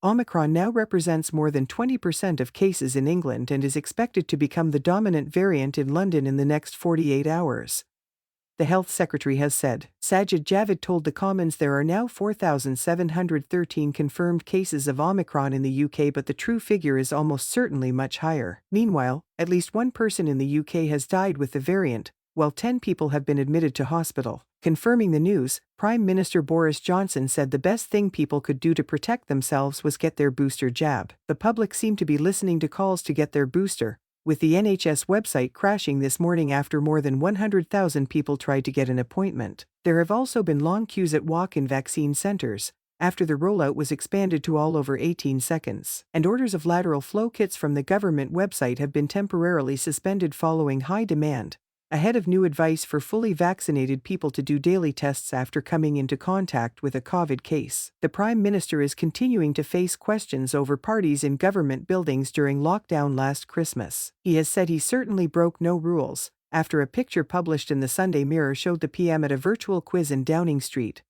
Omicron now represents more than 20% of cases in England and is expected to become the dominant variant in London in the next 48 hours. The Health Secretary has said. Sajid Javid told the Commons there are now 4,713 confirmed cases of Omicron in the UK, but the true figure is almost certainly much higher. Meanwhile, at least one person in the UK has died with the variant, while 10 people have been admitted to hospital. Confirming the news, Prime Minister Boris Johnson said the best thing people could do to protect themselves was get their booster jab. The public seemed to be listening to calls to get their booster, with the NHS website crashing this morning after more than 100,000 people tried to get an appointment. There have also been long queues at walk-in vaccine centres, after the rollout was expanded to all over 18 seconds. And orders of lateral flow kits from the government website have been temporarily suspended following high demand, ahead of new advice for fully vaccinated people to do daily tests after coming into contact with a COVID case. The Prime Minister is continuing to face questions over parties in government buildings during lockdown last Christmas. He has said he certainly broke no rules, after a picture published in the Sunday Mirror showed the PM at a virtual quiz in Downing Street,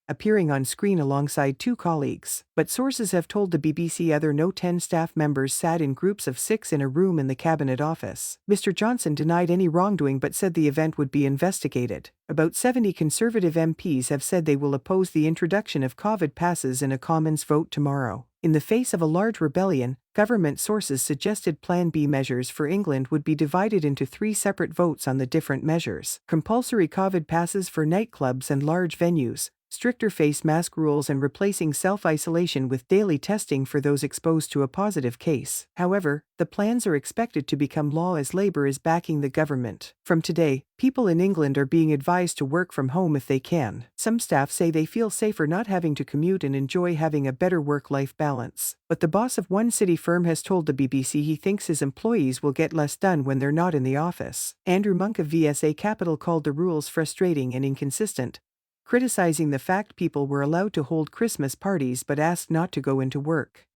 appearing on screen alongside two colleagues. But sources have told the BBC other 10 staff members sat in groups of 6 in a room in the Cabinet Office. Mr. Johnson denied any wrongdoing but said the event would be investigated. About 70 Conservative MPs have said they will oppose the introduction of COVID passes in a Commons vote tomorrow. In the face of a large rebellion, government sources suggested Plan B measures for England would be divided into 3 separate votes on the different measures: compulsory COVID passes for nightclubs and large venues, stricter face mask rules, and replacing self-isolation with daily testing for those exposed to a positive case. However, the plans are expected to become law as Labour is backing the government. From today, people in England are being advised to work from home if they can. Some staff say they feel safer not having to commute and enjoy having a better work-life balance. But the boss of one city firm has told the BBC he thinks his employees will get less done when they're not in the office. Andrew Monk of VSA Capital called the rules frustrating and inconsistent, criticizing the fact people were allowed to hold Christmas parties but asked not to go into work.